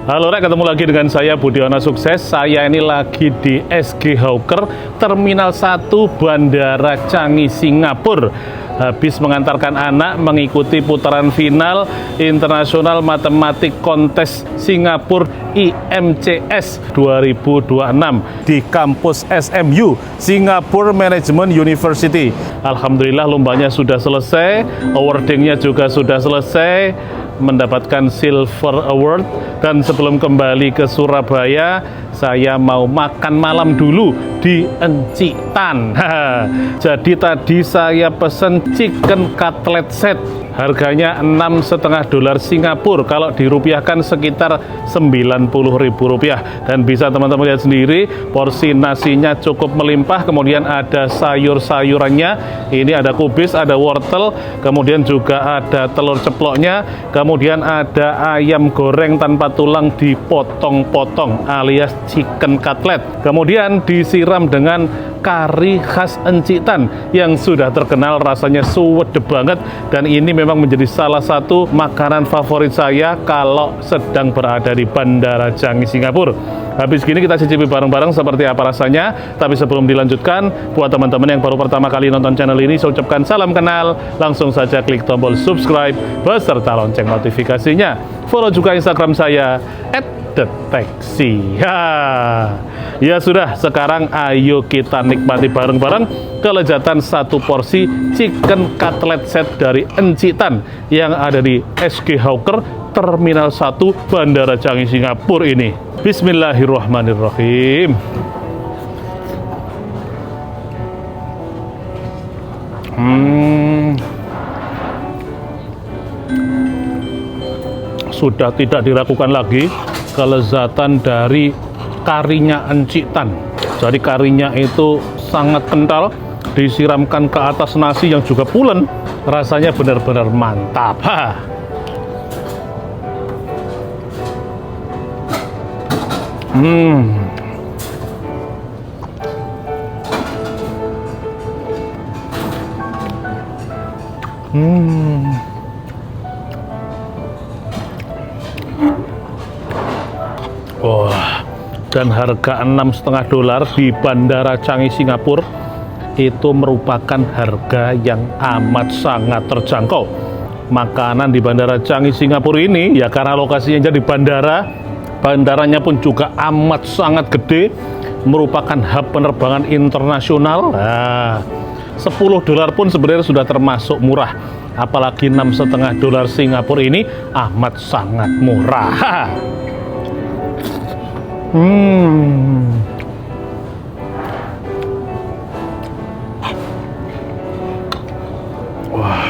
Halo Rek, ketemu lagi dengan saya Budiono Sukses. Saya ini lagi di SG Hawker Terminal 1 Bandara Changi, Singapura. Habis mengantarkan anak mengikuti putaran final International Mathematics Contest Singapura IMCS 2026 di kampus SMU, Singapore Management University. Alhamdulillah lombanya sudah selesai, awardingnya juga sudah selesai, mendapatkan Silver Award. Dan sebelum kembali ke Surabaya, saya mau makan malam dulu di Encitan. Jadi tadi saya pesen chicken cutlet set, harganya $6,5 Singapura, kalau dirupiahkan sekitar Rp90.000. Dan bisa teman-teman lihat sendiri, porsi nasinya cukup melimpah, kemudian ada sayur-sayurannya, ini ada kubis, ada wortel, kemudian juga ada telur ceploknya, kemudian ada ayam goreng tanpa tulang dipotong-potong alias chicken cutlet, kemudian disiram dengan kari khas Encitan yang sudah terkenal rasanya suwedep banget, dan ini memang menjadi salah satu makanan favorit saya kalau sedang berada di Bandara Changi, Singapura. Habis gini kita cicipi bareng-bareng seperti apa rasanya. Tapi sebelum dilanjutkan, buat teman-teman yang baru pertama kali nonton channel ini, saya ucapkan salam kenal. Langsung saja klik tombol subscribe beserta lonceng notifikasinya. Follow juga Instagram saya @deteksi. Ya sudah, sekarang ayo kita nikmati bareng-bareng kelezatan satu porsi chicken cutlet set dari Encitan yang ada di SG Hawker Terminal 1 Bandara Changi, Singapura ini. Bismillahirrahmanirrahim. Sudah tidak diragukan lagi kelezatan dari karinya Encitan. Jadi karinya itu sangat kental, disiramkan ke atas nasi yang juga pulen, rasanya benar-benar mantap. Wah, dan harga $6,5 di Bandara Changi, Singapura itu merupakan harga yang amat sangat terjangkau. Makanan di Bandara Changi, Singapura ini ya karena lokasinya jadi bandara, bandaranya pun juga amat sangat gede, merupakan hub penerbangan internasional. Nah, $10 pun sebenarnya sudah termasuk murah, apalagi $6,5 Singapura ini amat sangat murah. Wah.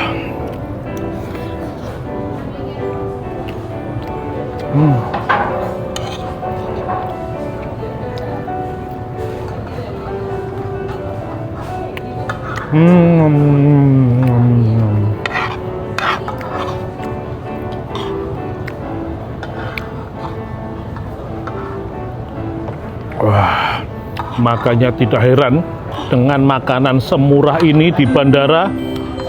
Wah, makanya tidak heran dengan makanan semurah ini di bandara,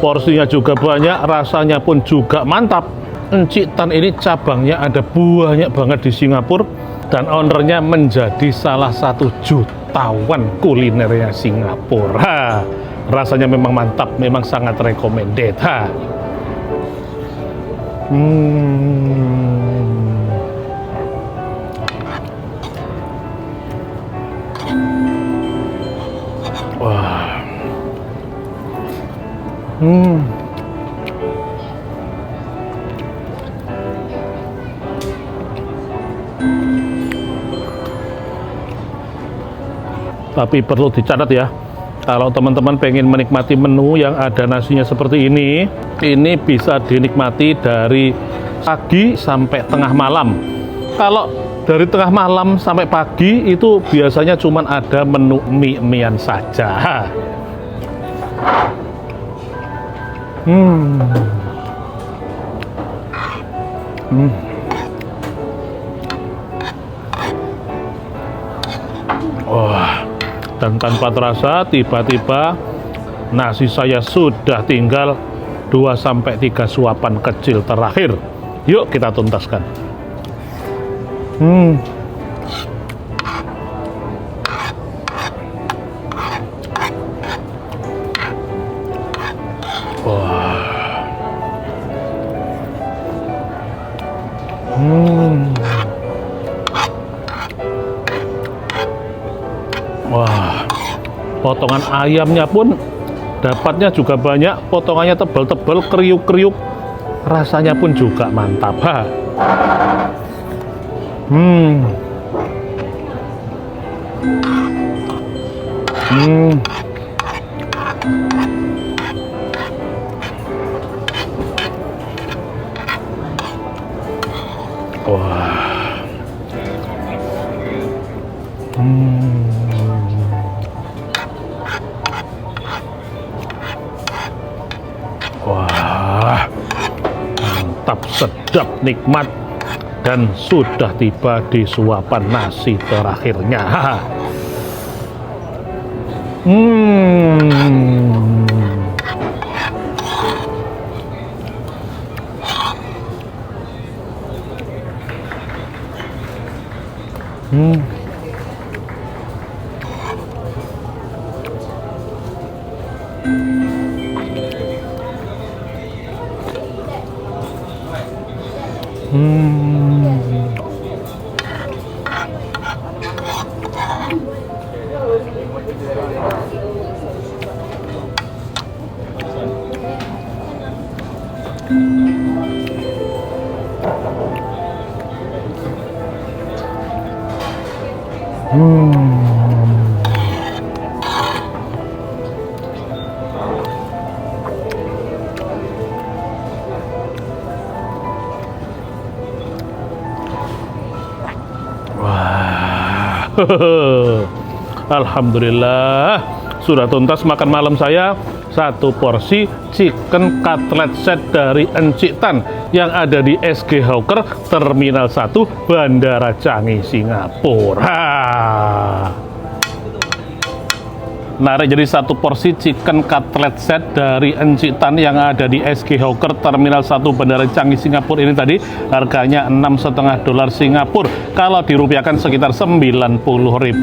porsinya juga banyak, rasanya pun juga mantap. Encitan ini cabangnya ada banyak banget di Singapura, dan ownernya menjadi salah satu jutawan kulinernya Singapura. Rasanya memang mantap, memang sangat recommended. Wah. Tapi perlu dicatat ya, kalau teman-teman pengen menikmati menu yang ada nasinya seperti ini bisa dinikmati dari pagi sampai tengah malam. Kalau dari tengah malam sampai pagi itu biasanya cuma ada menu mie-mian saja. Wah, dan tanpa terasa tiba-tiba nasi saya sudah tinggal 2-3 suapan kecil terakhir. Yuk kita tuntaskan. Hmm. Wah. Wah, potongan ayamnya pun dapatnya juga banyak, potongannya tebal-tebal, kriuk-kriuk, rasanya pun juga mantap. Ha. Hmm. Hmm. Wah. Wah, mantap, sedap, nikmat, dan sudah tiba di suapan nasi terakhirnya. Hmm. Hmm. Wah, alhamdulillah sudah tuntas makan malam saya. Satu porsi chicken cutlet set dari Encik Tan yang ada di SG Hawker Terminal 1 Bandara Changi, Singapura. Narik jadi satu porsi chicken cutlet set dari Encik Tan yang ada di SG Hawker Terminal 1 Bandara Changi, Singapura ini tadi harganya $6,5 Singapura, kalau dirupiahkan sekitar Rp90.000,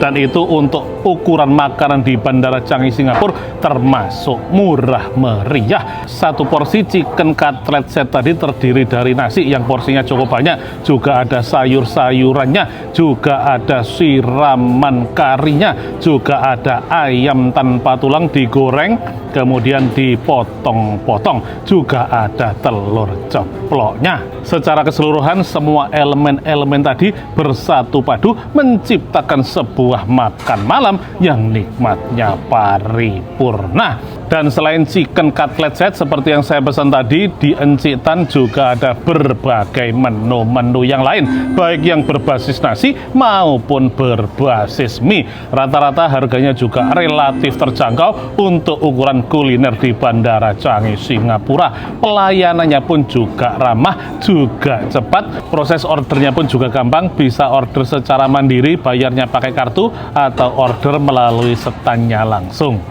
dan itu untuk ukuran makanan di Bandara Changi, Singapura termasuk murah meriah. Satu porsi chicken cutlet set tadi terdiri dari nasi yang porsinya cukup banyak, juga ada sayur-sayurannya, juga ada siraman karinya, juga ada ayam tanpa tulang digoreng kemudian dipotong-potong, juga ada telur ceploknya. Secara keseluruhan semua elemen-elemen tadi bersatu padu menciptakan sebuah makan malam yang nikmatnya paripurna. Dan selain chicken cutlet set seperti yang saya pesan tadi, di Encik Tan juga ada berbagai menu-menu yang lain, baik yang berbasis nasi maupun berbasis mie. Rata-rata harganya juga relatif terjangkau untuk ukuran kuliner di Bandara Changi, Singapura. Pelayanannya pun juga ramah, juga cepat. Proses ordernya pun juga gampang, bisa order secara mandiri, bayarnya pakai kartu, atau order melalui stand-nya langsung.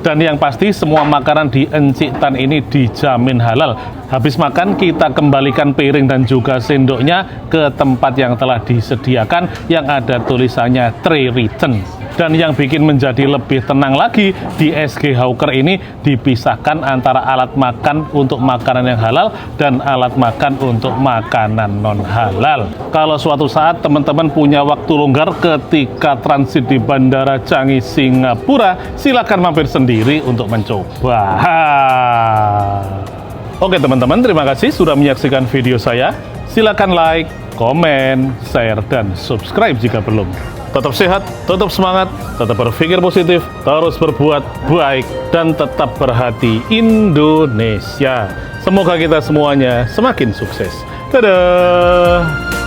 Dan yang pasti semua makanan di Encik Tan ini dijamin halal. Habis makan kita kembalikan piring dan juga sendoknya ke tempat yang telah disediakan yang ada tulisannya tray return. Dan yang bikin menjadi lebih tenang lagi, di SG Hawker ini dipisahkan antara alat makan untuk makanan yang halal dan alat makan untuk makanan non halal. Kalau suatu saat teman-teman punya waktu longgar ketika transit di Bandara Changi, Singapura, silakan mampir sendiri untuk mencoba. Oke teman-teman, terima kasih sudah menyaksikan video saya. Silakan like, komen, share, dan subscribe jika belum. Tetap sehat, tetap semangat, tetap berpikir positif, terus berbuat baik, dan tetap berhati Indonesia. Semoga kita semuanya semakin sukses. Dadah!